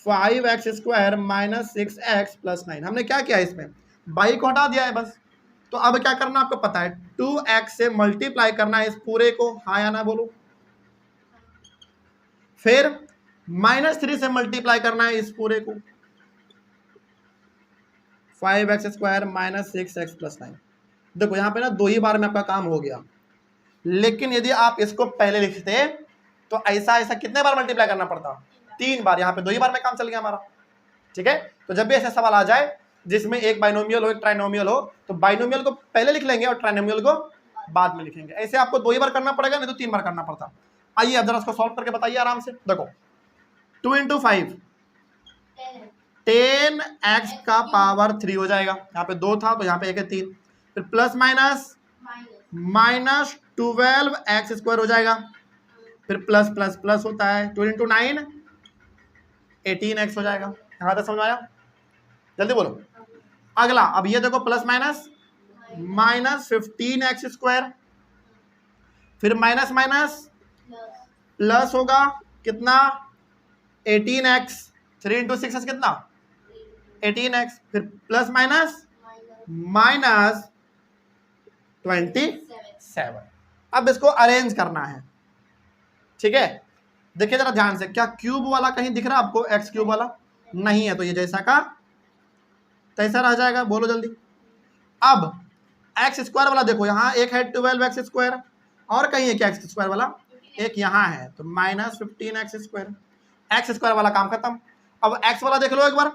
5x square minus 6x plus 9। हमने क्या किया इसमें? बाई को हटा दिया है बस। तो अब क्या करना आपको पता है? 2x से मल्टीप्लाई करना है इस पूरे को, हाँ या ना बोलो। फिर -3 से मल्टीप्लाई करना है इस पूरे को, 5x square minus 6x plus 9। देखो यहाँ पे ना 2 ही बार में आपका काम हो गया, लेकिन यदि आप इसको पहले लिखते तो ऐसा ऐसा कितने बार मल्टीप्लाई करना पड़ता? 3 बार। यहाँ पे 2 ही बार में काम चल गया हमारा। ठीक है, तो जब भी ऐसा सवाल आ जाए जिसमें एक बाइनोमियल हो एक ट्राइनोमियल हो, तो बाइनोमियल को पहले लिख लेंगे और ट्राइनोमियल को बाद में लिखेंगे। ऐसे आपको 2 ही बार करना पड़ेगा, नहीं तो 3 बार करना पड़ता। आइए अब जरा इसको सॉल्व करके बताइए आराम से। देखो 2 इंटू 5 10x का पावर 3 हो जाएगा। यहाँ पे 2 था तो यहाँ पे 1 है 3, फिर plus minus minus 12x square हो जाएगा, फिर प्लस प्लस प्लस होता है 2 इंटू 9 18x हो जाएगा। यहाँ तक समझ आया? जल्दी बोलो। अगला अब ये देखो, plus minus minus 15x square, फिर माइनस माइनस प्लस होगा कितना? 18x। 3 इंटू 6 कितना? 18x, फिर प्लस माइनस माइनस 27। अब इसको अरेंज करना है। ठीक है, देखिए जरा ध्यान से, क्या क्यूब वाला कहीं दिख रहा है आपको? एक्स क्यूब वाला नहीं है, तो ये जैसा का तो ऐसा रह जाएगा, बोलो जल्दी। अब एक्स स्क्वायर वाला देखो, यहाँ एक है 12x स्क्वायर, और कहीं है क्या एक्स स्क्वायर वाला, एक यहाँ है, तो -15x²। एक्स स्क्वायर वाला काम खत्म। अब एक्स वाला देख लो एक बार,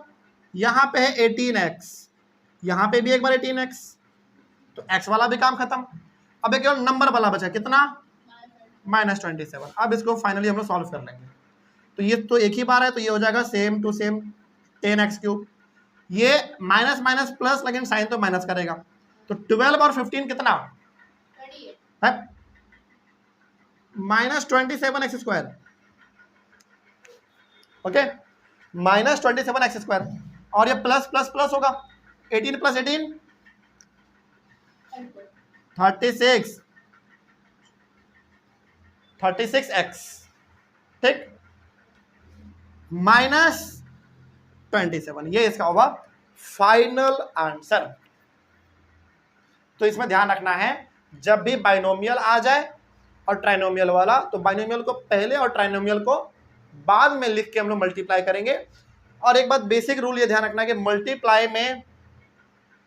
यहाँ पे है 18x, यहाँ पे भी एक बार 18x, तो एक्स वाला भी काम खत्म। अब एक नंबर वाला बचा कितना, -27। अब इसको फाइनली हम लोग सॉल्व कर लेंगे। तो ये तो एक ही बार है, तो ये हो जाएगा सेम टू सेम 10x³। ये माइनस माइनस प्लस, लेकिन साइन तो माइनस करेगा, तो 12 और 15 कितना है, -27x²। ओके, -27x², और ये प्लस प्लस प्लस होगा, 18 + 18 36x, ठीक, -27, ये इसका होगा फाइनल आंसर। तो इसमें ध्यान रखना है, जब भी बाइनोमियल आ जाए और ट्राइनोमियल वाला, तो बाइनोमियल को पहले और ट्राइनोमियल को बाद में लिख के हम लोग मल्टीप्लाई करेंगे। और एक बात बेसिक रूल ये ध्यान रखना है कि मल्टीप्लाई में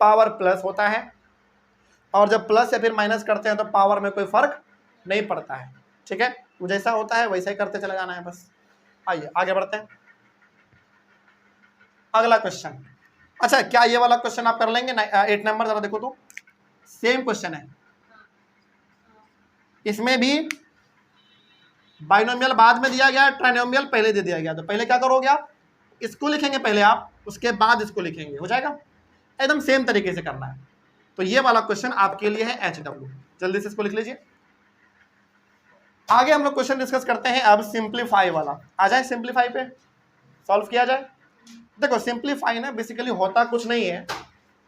पावर प्लस होता है, और जब प्लस या फिर माइनस करते हैं तो पावर में कोई फर्क नहीं पड़ता है, ठीक है। तो जैसा होता है वैसा ही करते चले जाना है बस। आइए आगे बढ़ते हैं, अगला क्वेश्चन। अच्छा, क्या ये वाला क्वेश्चन आप कर लेंगे? 8 नंबर जरा देखो तो, सेम क्वेश्चन है, इसमें भी बाइनोमियल बाद में दिया गया, ट्राइनोमियल पहले दे दिया गया। तो पहले क्या करोगे आप, इसको लिखेंगे पहले आप, उसके बाद इसको लिखेंगे, हो जाएगा। एकदम सेम तरीके से करना है। तो ये वाला क्वेश्चन आपके लिए है HW, जल्दी से इसको लिख लीजिए। आगे हम लोग क्वेश्चन डिस्कस करते हैं अब सिंप्लीफाई वाला। आ जाए सिंप्लीफाई पे, सॉल्व किया जाए। देखो सिंप्लीफाई ना बेसिकली होता कुछ नहीं है,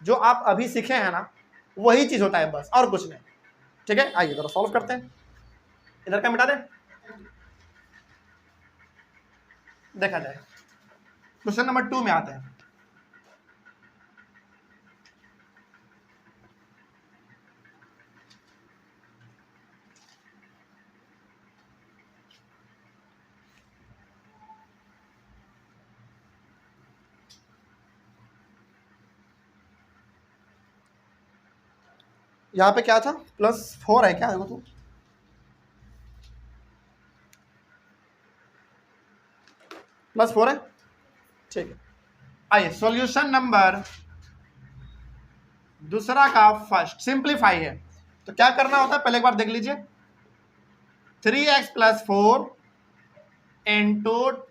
जो आप अभी सीखे हैं ना वही चीज होता है बस, और कुछ नहीं, ठीक है। आइए जरा सॉल्व करते हैं, इधर का मिटा दें, देखा जाए। क्वेश्चन नंबर 2 में आते हैं। यहाँ पे क्या था, +4 है क्या, देखो तो, +4 है, ठीक है। आइए सॉल्यूशन नंबर दूसरा का फर्स्ट सिंप्लीफाई है, तो क्या करना होता है पहले एक बार देख लीजिए। 3x + 4 ×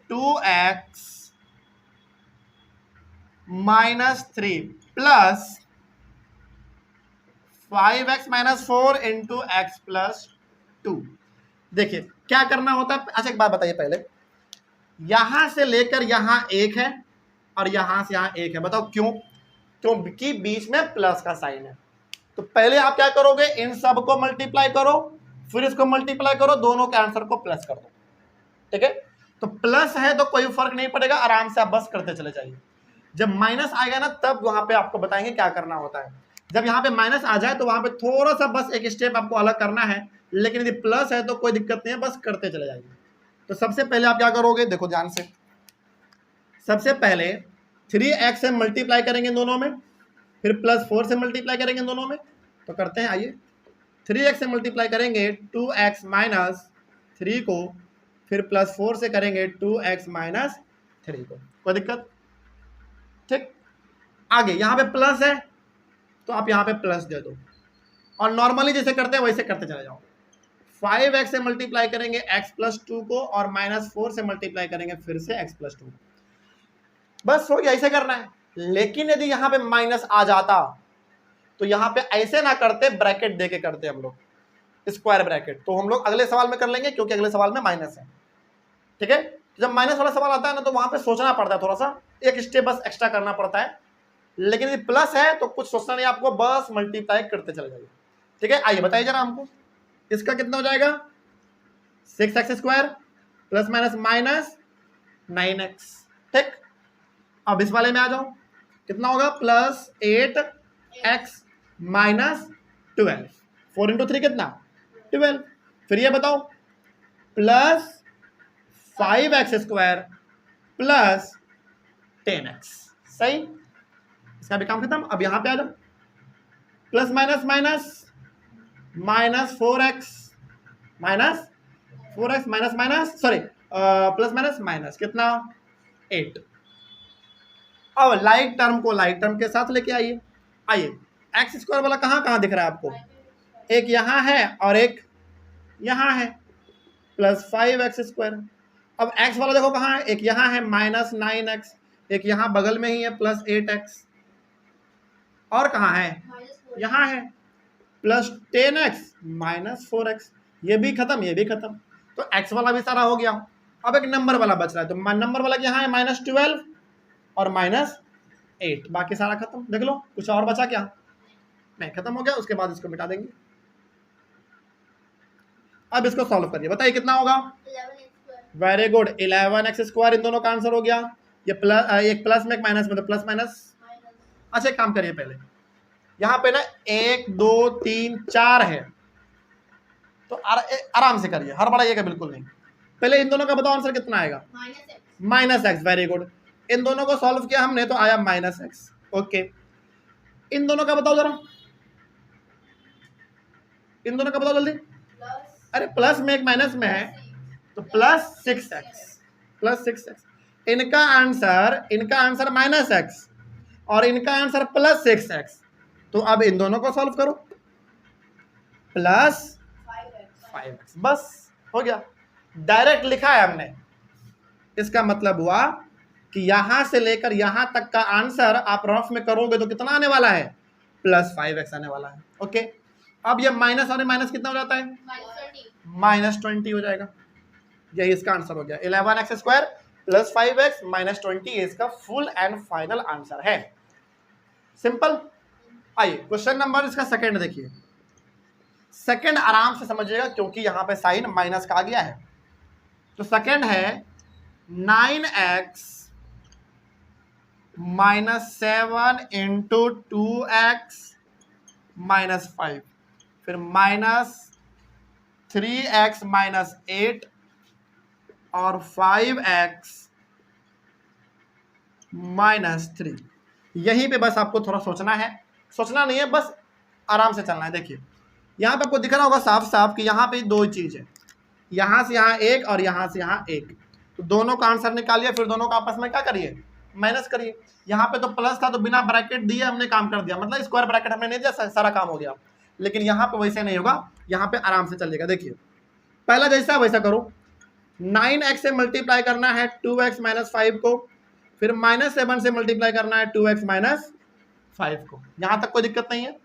2x - 3 plus 5x - 4 × x + 2। देखिए क्या करना होता है। अच्छा एक बात बताइए पहले, यहां से लेकर यहां 1 है और यहां से यहां 1 है, बताओ क्यों? क्योंकि बीच में प्लस का साइन है। तो पहले आप क्या करोगे, इन सब को मल्टीप्लाई करो, फिर इसको मल्टीप्लाई करो, दोनों के आंसर को प्लस कर दो, ठीक है। तो प्लस है तो कोई फर्क नहीं पड़ेगा, आराम से आप बस करते चले जाइए। जब माइनस आएगा ना तब वहां पे आपको बताएंगे क्या करना होता है। जब यहाँ पे माइनस आ जाए तो वहां पे थोड़ा सा बस एक स्टेप आपको अलग करना है, लेकिन यदि प्लस है तो कोई दिक्कत नहीं है, बस करते चले जाइए। तो सबसे पहले आप क्या करोगे, देखो ध्यान से, सबसे पहले 3x से मल्टीप्लाई करेंगे दोनों में, फिर +4 से मल्टीप्लाई करेंगे दोनों में। तो करते हैं, आइए 3x से मल्टीप्लाई करेंगे 2x - 3 को, फिर +4 से करेंगे 2x - 3 को, कोई दिक्कत, ठीक। आगे यहाँ पे प्लस है तो आप यहाँ पे प्लस दे दो, और नॉर्मली जैसे करते हैं वैसे करते चले जाओ। 5x से मल्टीप्लाई करेंगे x + 2 को, और -4 से मल्टीप्लाई करेंगे फिर से x + 2, बस हो गया, ऐसे करना है। लेकिन यदि यहाँ पे माइनस आ जाता तो यहाँ पे ऐसे ना करते, ब्रैकेट दे के करते हम लोग, स्क्वायर ब्रैकेट। तो हम लोग अगले सवाल में कर लेंगे, क्योंकि अगले सवाल में माइनस है, ठीक है। जब माइनस वाला सवाल आता है ना तो वहां पे सोचना पड़ता है, थोड़ा सा एक स्टेप बस एक्स्ट्रा करना पड़ता है। लेकिन यदि प्लस है तो कुछ सोचना नहीं आपको, बस मल्टीप्लाई करते चले जाइए, ठीक है। आइए बताइए जरा हमको, इसका कितना हो जाएगा, 6x² ± -9x, ठीक। अब इस वाले में आ जाओ, कितना होगा, +8x - 12, 4 × 3 कितना, 12। फिर ये बताओ, +5x² + 10x, सही। इसका भी काम खत्म। अब यहाँ पे आ जाओ, plus minus minus minus 4x minus 4x minus minus sorry plus minus minus कितना 8। अब लाइक टर्म को लाइक टर्म के साथ लेके आइए। आइए, एक्स स्क्वायर वाला कहाँ कहाँ दिख रहा है आपको, एक यहाँ है और एक यहाँ है, प्लस 5x स्क्वायर। अब x वाला देखो कहाँ है, एक यहाँ है माइनस 9x, एक यहाँ बगल में ही है प्लस 8x, और कहाँ है, यहाँ है प्लस 10x माइनस 4x। ये भी खत्म, ये भी खत्म, तो x वाला भी सारा हो गया। अब एक नंबर वाला बच रहा है, तो नंबर वाला यहाँ है माइनस 12 और माइनस 8, बाकी सारा खत्म। देख लो कुछ और बचा क्या, नहीं, खत्म हो गया। उसके बाद इसको मिटा देंगे। अब इसको सॉल्व करिए, बताइए कितना होगा। वेरी गुड, 11x स्क्वायर इन दोनों का आंसर हो गया। ये प्लस, एक प्लस में एक माइनस में, तो प्लस माइनस। अच्छा एक काम करिए, पहले यहाँ पे ना 1 2 3 4 है, तो आराम से करिए, हड़बड़ाइएगा बिल्कुल नहीं। पहले इन दोनों का बताओ आंसर कितना आएगा, माइनस एक्स। वेरी गुड, इन दोनों को सॉल्व किया हमने तो आया माइनस एक्स। ओके, इन दोनों का बताओ जरा, इन दोनों का बताओ जल्दी। अरे प्लस में एक माइनस में है, तो प्लस 6x, प्लस 6x। इनका आंसर माइनस एक्स और इनका आंसर प्लस 6x। तो अब इन दोनों को सॉल्व करो, प्लस 5x, बस हो गया। डायरेक्ट लिखा है हमने, इसका मतलब हुआ कि यहां से लेकर यहां तक का आंसर आप रफ में करोगे तो कितना आने वाला है, प्लस 5x आने वाला है। ओके, अब ये माइनस और माइनस कितना हो जाता है, माइनस 20 हो जाएगा। यही इसका आंसर हो गया, 11x square plus 5x minus 20, इसका फुल एंड फाइनल आंसर है। सिंपल। आइए क्वेश्चन नंबर इसका सेकंड देखिए। सेकंड आराम से समझिएगा क्योंकि यहां पे साइन माइनस का आ गया है। तो सेकंड है 9x minus 7 into 2x minus 5, फिर माइनस 3x माइनस 8 और 5x माइनस 3। यहीं पे बस आपको थोड़ा सोचना है, सोचना नहीं है, बस आराम से चलना है। देखिए यहाँ पे आपको दिख रहा होगा साफ साफ कि यहाँ पे दो चीज है, यहाँ से यहाँ एक और यहाँ से यहाँ एक, तो दोनों का आंसर निकालिए, फिर दोनों का आपस में क्या करिए, माइनस करिए। यहाँ पे तो प्लस था तो बिना ब्रैकेट दिए हमने काम कर दिया, मतलब स्क्वायर ब्रैकेट हमने नहीं दिया, सारा काम हो गया। लेकिन यहाँ पे वैसे नहीं होगा, यहाँ पे आराम से चलेगा। देखिए पहला जैसा वैसा करो, 9x से मल्टीप्लाई करना है 2x माइनस 5 को, फिर माइनस 7 से मल्टीप्लाई करना है 2x माइनस 5 को। यहाँ तक कोई दिक्कत नहीं है।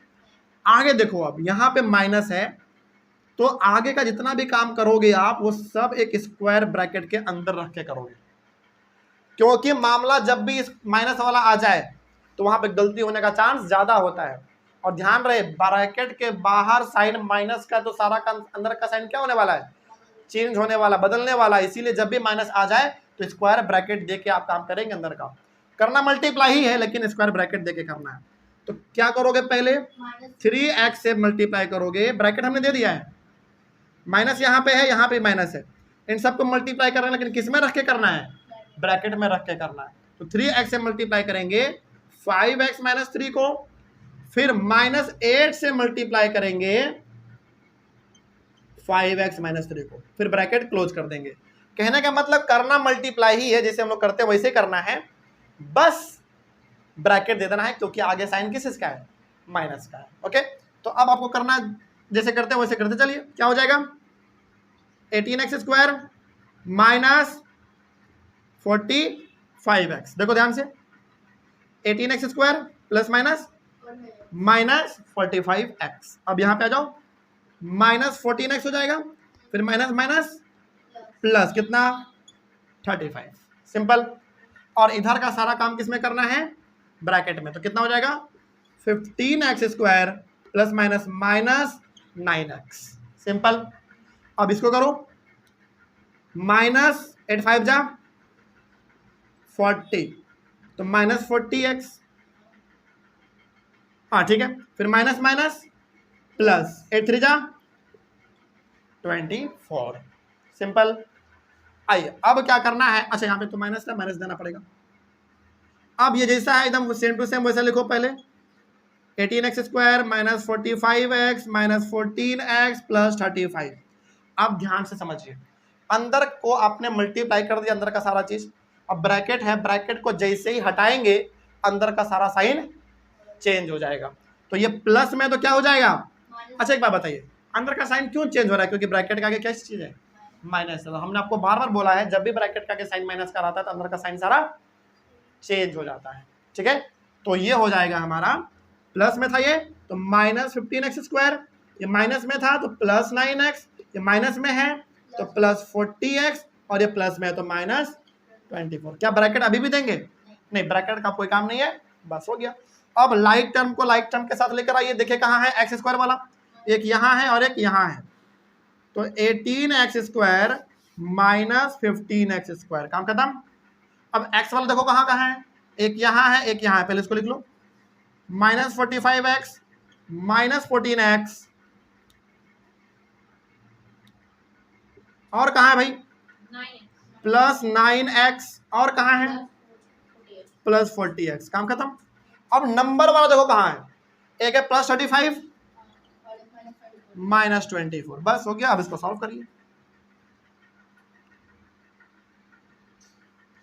आगे देखो, अब यहाँ पे माइनस है तो आगे का जितना भी काम करोगे आप वो सब एक स्क्वायर ब्रैकेट के अंदर रख के करोगे, क्योंकि मामला जब भी इस माइनस वाला आ जाए तो वहां पे गलती होने का चांस ज्यादा होता है। और ध्यान रहे ब्रैकेट के बाहर साइन माइनस का, तो सारा का अंदर का साइन क्या होने वाला है, चेंज होने वाला, बदलने वाला। इसीलिए जब भी माइनस आ जाए तो स्क्वायर ब्रैकेट देके आप काम करेंगे। अंदर का करना मल्टीप्लाई ही है लेकिन स्क्वायर ब्रैकेट देके करना है। तो क्या करोगे, पहले 3x से मल्टीप्लाई करोगे, ब्रैकेट हमने दे दिया है, माइनस यहाँ पे है, यहाँ पे माइनस है, इन सबको मल्टीप्लाई करना है, लेकिन किस में रख के करना है, ब्रैकेट में रख के करना है। तो 3x से मल्टीप्लाई करेंगे 5x माइनस 3 को, फिर माइनस 8 से मल्टीप्लाई करेंगे 5x माइनस 3 को, फिर ब्रैकेट क्लोज कर देंगे। कहने का मतलब करना मल्टीप्लाई ही है, जैसे हम लोग करते हैं वैसे करना है, बस ब्रैकेट दे देना है क्योंकि आगे साइन किस इसका है, माइनस का है। ओके, तो अब आपको करना जैसे करते हैं वैसे करते चलिए। क्या हो जाएगा, 18x स्क्वायर माइनस 45x। देखो ध्यान से, 18x square plus minus minus 45x। अब यहां पे आ जाओ, माइनस 14x हो जाएगा, फिर माइनस माइनस प्लस कितना 35। सिंपल। और इधर का सारा काम किसमें करना है, ब्रैकेट में। तो कितना हो जाएगा 15x square plus minus minus 9x। Simple. अब इसको करो, माइनस 8 5 जा 40, तो माइनस 40x। हाँ ठीक है, फिर माइनस माइनस प्लस 8 3 जा 24। सिंपल। आइए अब क्या करना है, अच्छा यहाँ पे तो माइनस था, माइनस देना पड़ेगा। अब ये जैसा है एकदम सेम टू सेम वैसा लिखो पहले 18x² minus 45x minus 14x plus 35। अब ध्यान से समझिए, अंदर को आपने मल्टीप्लाई कर दिया, अंदर का सारा चीज। अब ब्रैकेट है, ब्रैकेट को जैसे ही हटाएंगे अंदर का सारा साइन चेंज हो जाएगा। तो ये प्लस में तो क्या हो जाएगा? अच्छा एक बात बताइए, अंदर का साइन क्यों चेंज हो रहा है? क्योंकि ब्रैकेट का आगे क्या चीज है? माइनस। तो हमने आपको बार बार बोला है जब भी ब्रैकेट का आगे साइन माइनस का आता है तो अंदर का साइन सारा चेंज हो जाता है। ठीक है, तो ये हो जाएगा हमारा, प्लस में था ये तो माइनस 15x², ये माइनस में था तो प्लस 9x, ये माइनस में है तो प्लस 40x, और ये प्लस में है तो माइनस 24। क्या ब्रैकेट अभी भी देंगे? नहीं, ब्रैकेट का कोई काम नहीं है, बस हो गया। अब लाइक टर्म को लाइक टर्म के साथ लेकर आइए, देखिए कहाँ है x² वाला, एक यहाँ है और एक यहाँ है, तो 18x² माइनस 15x², काम खत्म। अब x वाला देखो कहाँ कहाँ है, एक यहाँ है एक यहाँ है, पहले इसको लिख लो, माइनस 45x माइनस 14x, और कहाँ है भाई? प्लस 9x, और कहाँ है? प्लस 40x, काम खत्म। अब नंबर वाला देखो कहाँ है, एक है प्लस 35 माइनस 24, बस हो गया। अब इसको सॉल्व करिए।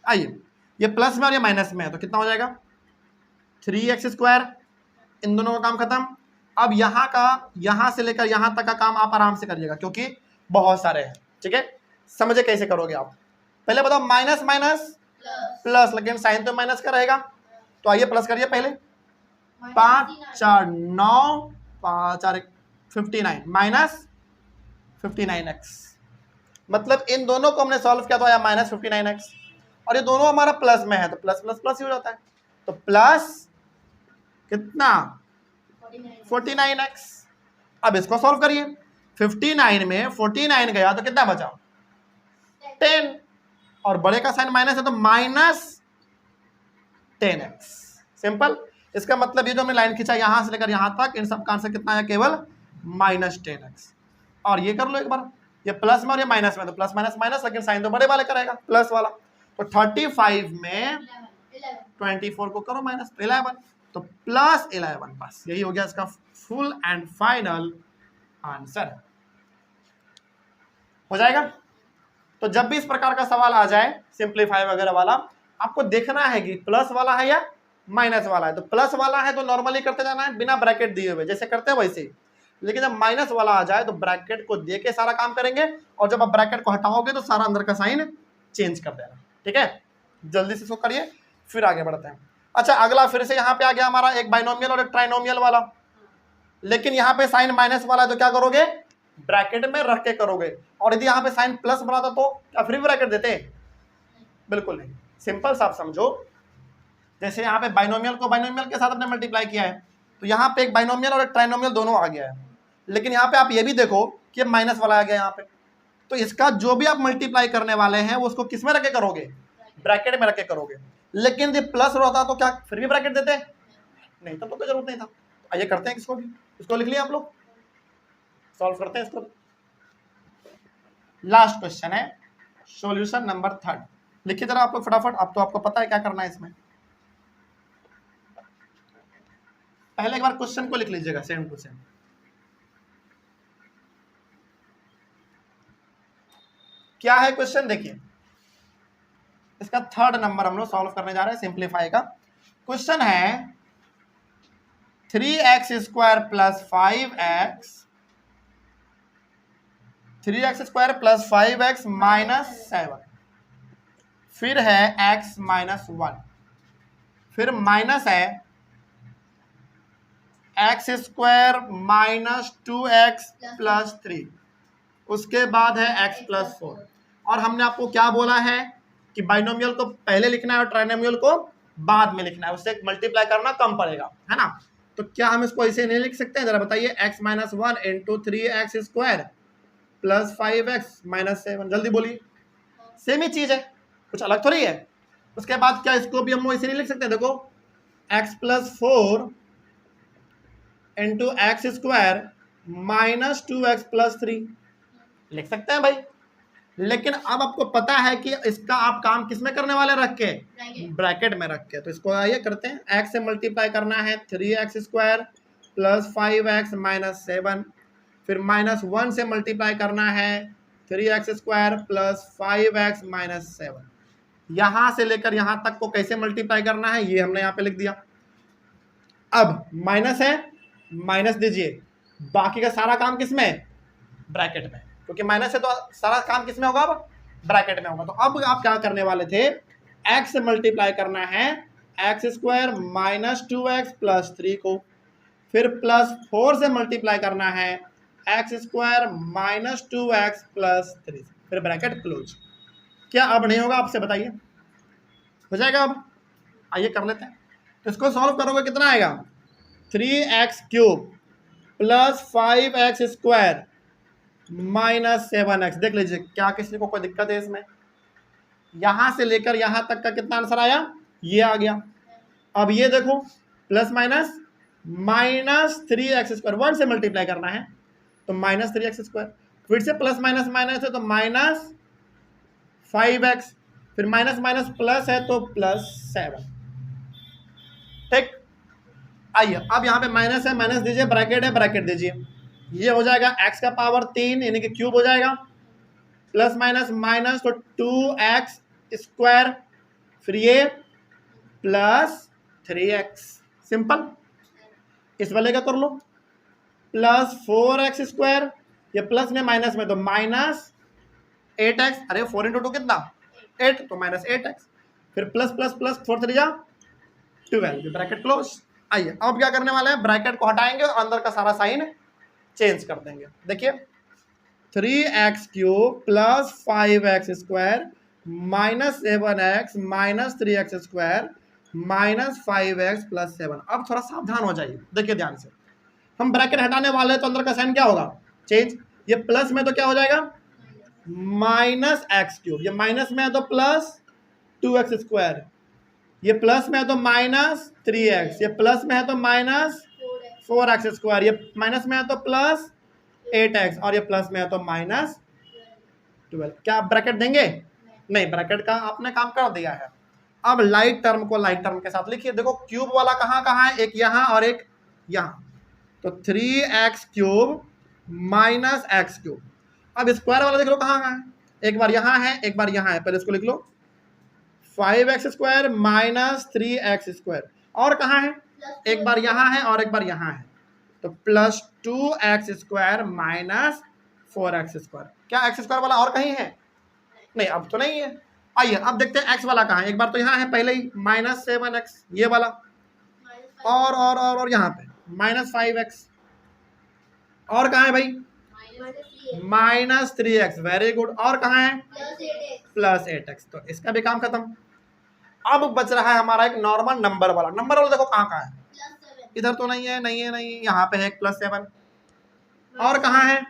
आइए, ये प्लस में और ये माइनस में है तो कितना हो जाएगा? 3x², इन दोनों का काम खत्म। अब यहाँ का, यहाँ से लेकर यहाँ तक का काम आप आराम से करिएगा क्योंकि बहुत सारे हैं। ठीक है, समझे कैसे करोगे आप? पहले बताओ, माइनस माइनस प्लस, लेकिन साइन तो माइनस का रहेगा, तो आइए प्लस करिए पहले। 5 4 9 5 4 59 माइनस 59x, मतलब इन दोनों को हमने सॉल्व किया तो आया माइनस 59x, और ये दोनों हमारा प्लस में है तो प्लस प्लस प्लस ही हो जाता है, तो प्लस कितना? 49x। अब इसको सॉल्व करिए, 59 में 49 गया तो कितना बचा? 10, और बड़े का साइन माइनस है तो माइनस 10x। सिंपल। इसका मतलब ये जो हमने लाइन खींचा यहां से लेकर यहां तक, इन सब का आंसर कितना है? केवल माइनस 10x। और ये कर लो एक बार, ये प्लस में और ये माइनस में, तो प्लस माइनस माइनस, लेकिन साइन तो बड़े वाले का रहेगा, प्लस वाला। तो 35 में 24 को करो माइनस, 11, तो प्लस 11, बस यही हो गया इसका फुल एंड फाइनल आंसर। हो जाएगा। तो जब भी इस प्रकार का सवाल आ जाए सिंप्लीफाई वगैरह वाला, आपको देखना है कि प्लस वाला है या माइनस वाला है। तो प्लस वाला है तो नॉर्मली करते जाना है बिना ब्रैकेट दिए हुए, जैसे करते हैं वैसे ही। लेकिन जब माइनस वाला आ जाए तो ब्रैकेट को दे के सारा काम करेंगे, और जब आप ब्रैकेट को हटाओगे तो सारा अंदर का साइन चेंज कर देना। ठीक है, जल्दी से इसको करिए, फिर आगे बढ़ते हैं। अच्छा, अगला फिर से यहाँ पे आ गया हमारा एक बाइनोमियल और एक ट्राइनोमियल वाला, लेकिन यहाँ पे साइन माइनस वाला है तो क्या करोगे? ब्रैकेट में रख के करोगे। और यदि यहाँ पे साइन प्लस बना था तो क्या फ्री ब्रैकेट देते? बिल्कुल नहीं। सिंपल सा आप समझो, जैसे यहाँ पे बाइनोमियल को बाइनोमियल के साथ आपने मल्टीप्लाई किया है, तो यहाँ पे एक बाइनोमियल और एक ट्राइनोमियल दोनों आ गया है, लेकिन यहाँ पे आप ये भी देखो कि माइनस वाला आ गया यहाँ पे, तो इसका जो भी आप मल्टीप्लाई करने वाले हैं वो उसको किस में रख के करोगे? ब्रैकेट में रख के करोगे। लेकिन जब प्लस रहता तो क्या फिर भी ब्रैकेट देते? नहीं, तब तो कोई जरूरत नहीं था। आइए करते हैं इसको भी, इसको लिख लिया आप लोग, सॉल्व करते हैं इसको। लास्ट क्वेश्चन है सॉल्यूशन नंबर 3, लिखिए जरा आप लोग फटाफट। अब तो आपको पता है क्या करना है इसमें। पहले एक बार क्वेश्चन को लिख लीजिएगा सेम टू सेम। क्या है क्वेश्चन? देखिए, इसका 3rd नंबर हम लोग सॉल्व करने जा रहे हैं सिंप्लीफाई का। क्वेश्चन है 3x² plus 5x, 3x² plus 5x minus 7, फिर है x माइनस 1, फिर माइनस है x² माइनस 2x प्लस 3, उसके बाद है x प्लस 4। और हमने आपको क्या बोला है कि बाइनोमियल को पहले लिखना है और ट्राइनोमियल को बाद में लिखना है, उससे मल्टीप्लाई करना कम पड़ेगा, है ना। तो क्या हम इसको ऐसे नहीं लिख सकते हैं? जरा बताइए, x minus 1 into 3x² plus 5x minus 7, जल्दी बोलिए। सेम ही चीज है, कुछ अलग थोड़ी है। उसके बाद क्या इसको भी हम ऐसे नहीं लिख सकते? देखो, x plus 4 into x² minus 2x plus 3, लिख सकते हैं भाई। लेकिन अब आपको पता है कि इसका आप काम किस में करने वाले रख के, ब्रैकेट में रख के। तो इसको आइए करते हैं, x से मल्टीप्लाई करना है 3x² प्लस 5x माइनस 7, फिर -1 से मल्टीप्लाई करना है 3x² प्लस 5x माइनस 7। यहां से लेकर यहां तक को कैसे मल्टीप्लाई करना है ये हमने यहां पे लिख दिया। अब माइनस है, माइनस दीजिए, बाकी का सारा काम किस में, ब्रैकेट में, क्योंकि माइनस है तो सारा काम किस में होगा, अब ब्रैकेट में होगा। तो अब आप क्या करने वाले थे, x से मल्टीप्लाई करना है x² माइनस 2x प्लस 3 को, फिर प्लस 4 से मल्टीप्लाई करना है x² माइनस 2x प्लस 3, फिर ब्रैकेट क्लोज। क्या अब नहीं होगा, आपसे बताइए, हो जाएगा अब? आइए कर लेते हैं। तो इसको सॉल्व करोगे कितना आएगा, 3x³ plus 5x² minus 7x। देख लीजिए क्या किसी को कोई दिक्कत है इसमें, यहां से लेकर यहां तक का कितना आंसर आया, ये आ गया। अब ये देखो प्लस माइनस माइनस 3x², 1 से मल्टीप्लाई करना है तो माइनस 3x², फिर से प्लस माइनस माइनस है तो माइनस 5x, फिर माइनस माइनस प्लस है तो प्लस 7। ठीक, आइए अब यहाँ पे माइनस है, माइनस दीजिए, ब्रैकेट है, ब्रैकेट दीजिए, ये हो जाएगा x का पावर 3 यानी कि क्यूब हो जाएगा, प्लस माइनस माइनस तो 2x², फिर ये प्लस 3x, सिंपल। इस वाले का कर लो, प्लस 4x², ये प्लस में माइनस में तो माइनस 8x, अरे 4 इंटू 2 कितना 8, तो माइनस 8x, फिर plus plus plus 4 3 12, bracket close. आइए अब क्या करने वाले हैं, ब्रैकेट को हटाएंगे और अंदर का सारा साइन चेंज कर देंगे। देखिए 3x³ plus 5x² minus 7x minus 3x² minus 5x plus 7। अब थोड़ा सावधान हो जाइए, देखिए ध्यान से, हम ब्रैकेट हटाने वाले हैं तो अंदर का साइन क्या होगा, चेंज। ये प्लस में तो क्या हो जाएगा, माइनस x³, ये माइनस में है तो प्लस 2x², ये प्लस में है तो माइनस 3x, ये प्लस में है तो माइनस 4x², ये माइनस में है तो प्लस 8x, और ये प्लस में है तो माइनस 12। क्या आप ब्रैकेट देंगे, नहीं, ब्रैकेट का आपने काम कर दिया है। अब लाइट टर्म को लाइट टर्म के साथ लिखिए। देखो क्यूब वाला कहाँ कहाँ है, एक यहाँ और एक यहाँ, तो 3x³ माइनस x³। अब स्क्वायर वाला देख लो कहाँ कहाँ है, एक बार यहाँ है, एक बार यहाँ है, पहले इसको लिख लो 5x² माइनस 3x², और कहाँ है, एक बार यहाँ है और एक बार यहाँ है, तो प्लस 2x² माइनस 4x²। क्या x² वाला और कहीं है, नहीं, अब तो नहीं है। आइए अब देखते हैं x वाला कहाँ है, एक बार तो यहाँ है पहले ही माइनस 7x, ये वाला, और यहाँ पे माइनस 5x, और कहाँ है भाई, माइनस 3x, वेरी गुड, और कहाँ है, प्लस 8x, तो इसका भी काम खत्म। अब बच रहा है हमारा एक नॉर्मल नंबर वाला। नंबर वाला देखो कहाँ कहाँ है, इधर तो नहीं है, नहीं है, नहीं, यहाँ पे है एक +7, और कहाँ है,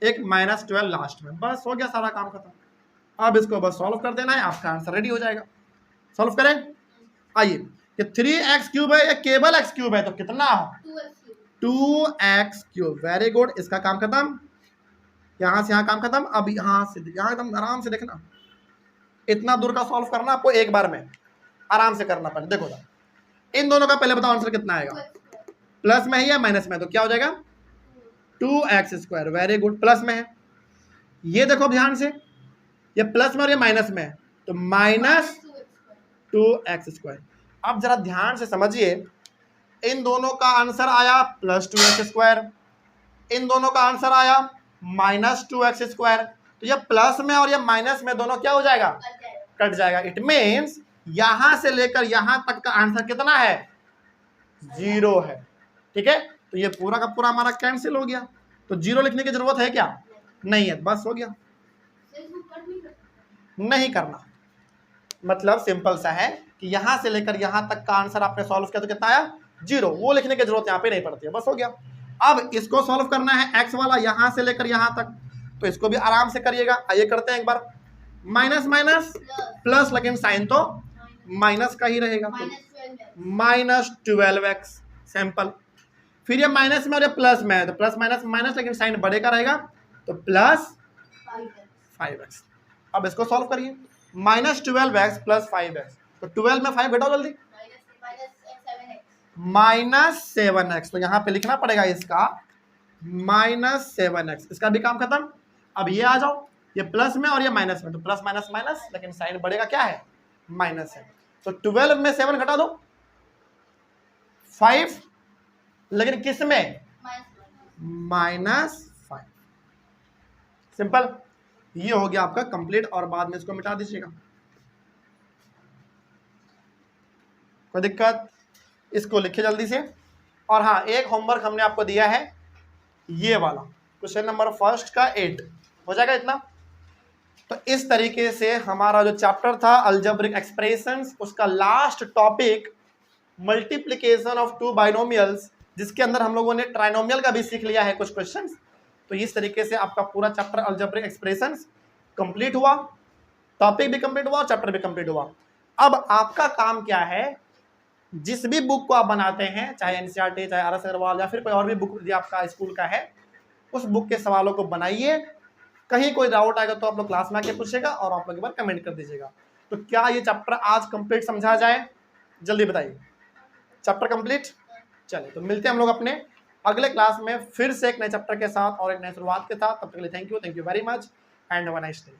एक -12 लास्ट में। बस हो गया, सारा काम खत्म। अब इसको बस सॉल्व कर देना है, आपका आंसर रेडी हो जाएगा। सॉल्व करें, आइए, ये 3x³ है, ये केवल x³ है, तो कितना हो, 2x³, वेरी गुड, इसका काम खत्म, यहाँ से यहाँ काम खत्म। अब यहाँ से यहाँ एकदम आराम से देखना, इतना दूर का सॉल्व करना आपको एक बार में, आराम से करना पड़े। देखो इन दोनों का पहले बताओ आंसर कितना आएगा, प्लस में है या माइनस में है, तो क्या हो जाएगा 2x², वेरी गुड, प्लस में है। ये देखो ध्यान से, ये प्लस में और ये माइनस में है, तो माइनस 2x²। अब जरा ध्यान से समझिए, इन दोनों का आंसर आया प्लस 2x², इन दोनों का आंसर आया माइनस 2x², तो ये प्लस में और ये माइनस में दोनों क्या हो जाएगा, कट जाएगा। इट मीन्स यहां से लेकर यहां तक का आंसर कितना है, 0 है। ठीक है, तो ये पूरा का पूरा हमारा कैंसिल हो गया, तो 0 लिखने की जरूरत है क्या, नहीं है, बस हो गया। नहीं करना, मतलब सिंपल सा है कि यहां से लेकर यहां तक का आंसर आपने सॉल्व किया तो कितना आया, 0, वो लिखने की जरूरत यहाँ पे नहीं पड़ती है, बस हो गया। अब इसको सॉल्व करना है x वाला, यहां से लेकर यहां तक, तो इसको भी आराम से करिएगा। आइए करते हैं एक बार, माइनस माइनस प्लस, लेकिन साइन तो माइनस का ही रहेगा, -12x, सिंपल। फिर ये माइनस में और ये प्लस में है, तो प्लस माइनस माइनस, लेकिन साइन बड़े का रहेगा, तो प्लस 5x। अब इसको सॉल्व करिए, -12x + 5x, तो 12 में 5 घटाओ जल्दी, -7x, तो यहाँ पे लिखना पड़ेगा इसका -7x। इसका भी काम खत्म। अब ये आ जाओ, ये प्लस में और ये माइनस में, तो प्लस माइनस माइनस, लेकिन साइन बढ़ेगा क्या है, माइनस है। तो 12 में 7 घटा दो 5, लेकिन किस में, -5। सिंपल, ये हो गया आपका कंप्लीट, और बाद में इसको मिटा दीजिएगा, कोई दिक्कत। इसको लिखिए जल्दी से। और हाँ, एक होमवर्क हमने आपको दिया है, ये वाला क्वेश्चन नंबर फर्स्ट का 8 हो जाएगा इतना। तो इस तरीके से हमारा जो चैप्टर था अलजेब्रिक एक्सप्रेशंस, उसका last topic multiplication of two binomials, जिसके अंदर हम लोगों ने ट्राइनोमियल का भी सीख लिया है कुछ क्वेश्चंस। तो इस तरीके से आपका पूरा चैप्टर अलजेब्रिक एक्सप्रेशंस कंप्लीट हुआ, टॉपिक भी कंप्लीट हुआ और चैप्टर भी कंप्लीट हुआ। अब आपका काम क्या है, जिस भी बुक को आप बनाते हैं, चाहे एनसीईआरटी, चाहे आर एस अग्रवाल, या फिर कोई और भी बुक यदि आपका स्कूल का है, उस बुक के सवालों को बनाइए। कहीं कोई डाउट आएगा तो आप लोग क्लास में आके पूछेगा और आप लोग एक बार कमेंट कर दीजिएगा। तो क्या ये चैप्टर आज कंप्लीट समझा जाए, जल्दी बताइए। चैप्टर कंप्लीट, चलिए तो मिलते हैं हम लोग अपने अगले क्लास में फिर से एक नए चैप्टर के साथ और एक नई शुरुआत के साथ। तब तक के लिए thank you very much and have a nice day.